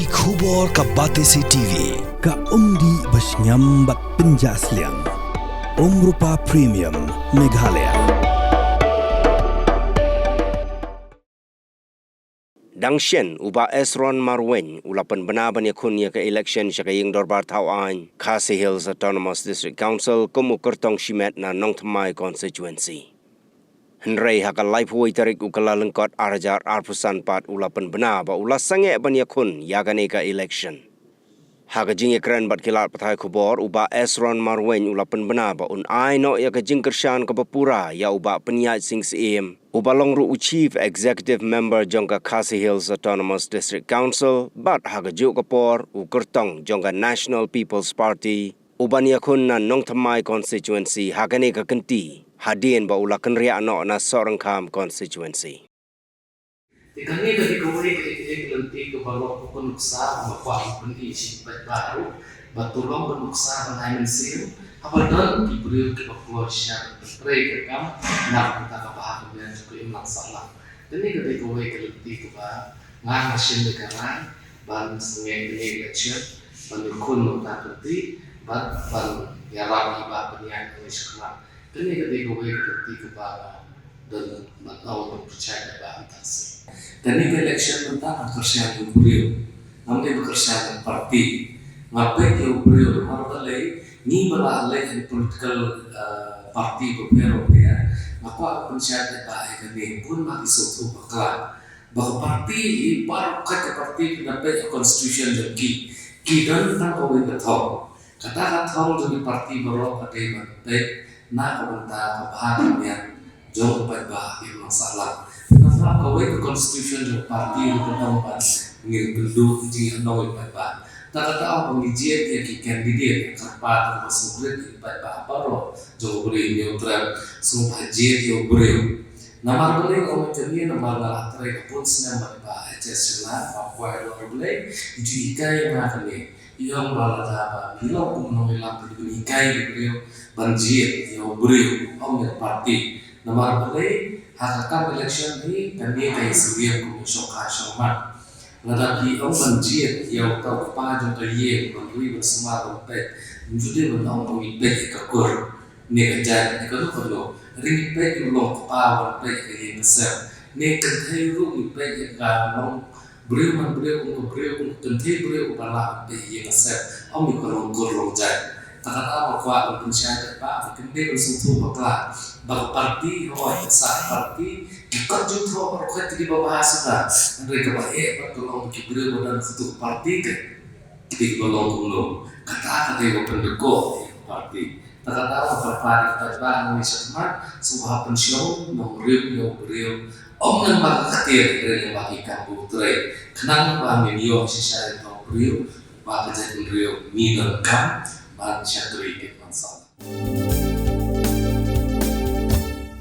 Ki khubor ka Batesi TV ka umdi basnyambat penjaslian Rupa Premium Meghalaya. Dangshen uba Esron Marwen ulapan benaban yakun ya ke election syakaying dorbar tauan Khasi Hills Autonomous District Council kumukertong shimet na Nongthamai constituency. Henry haka live huay tarik ukala lengkot arjar arpusan pat ulapan bena ba ulas sange ban yakun yagane ka election. Haka jing ekran bat kilat patai kubor uba Esron Marwen ulapan bena ba un ai no ya ka jing kershan ka bapura ya uba penyat sing seem. Uba longru Chief Executive Member jongka Khasi Hills Autonomous District Council bat haka juk kapor ukertong jongka National People's Party uban yakun na Nongthamai constituency hagane ka kenti hadien ba ulakan ria no na Sorangkham constituency. Kami ketika mulai ketika nanti ke bawah penuksa bapak pendi simpat baru batulong penuksa penghaiman siu abadan diberi ke bawah syarat terkait kam nak kita kapaham dan juga imlak salah. Kami ketika mulai ketika ke bawah ngang mesin negara ban sengai ini lecture ban kun nota penting ban ya rapi ba penyan ini sekolah. Kami ketika mulai ketika ke bawah dan batau percaya ba antasi. Dan ini election tentang kekersian beliau, namun kekersian parti. Ngapain yang beliau marulah ni belalai di political parti beberapa ya. Maka pensihat tak ini pun masih suatu bakal. Bahwa parti baru kata parti mendapat constitution dan dan tentang kau itu tahu. Kata tahu dari parti baru kata mendapat nak komentar kebahagiaan yang jauh lebih baik masalah. Kenapa kau itu constitution dari parti itu tempat ngirbendu di nol ibadah. Tak kata apa pengijian dia ki kandidat yang kerpat masuk grade ibadah apa roh jauh beri neutral semua haji dia beri. Nama beri orang jadi nama lah terai pun senang ibadah jesla apa yang beri itu ikai yang ni yang malah apa bilang pun menolak beri ikai beri banjir dia beri orang parti. Nama beri hakakan election ini dan dia kayak sebagai komisioner kasyarman. Tetapi orang banjir yang tahu apa contoh ye berdui bersama dompet, menjadi menang dompet kekur. Ni kerja ni kalau perlu ringpet yang long apa dompet yang besar. Ni kentai ru dompet yang long beriu untuk kentai beriu pada dompet yang besar. Om kalau long jai. Tak kata apa pensihat apa kendai bersentuh bakal parti awak besar parti bukan juga orang di bawah sudah mereka baik bertolong kibru dan satu parti di golong kuno kata yang pendukung parti tak kata apa parti Indonesia semua sebuah pensiun beriu om yang ketir dari bagikan putri kenang kami yo sisa itu beriu baca jadi beriu minum kan Syaturi masalah.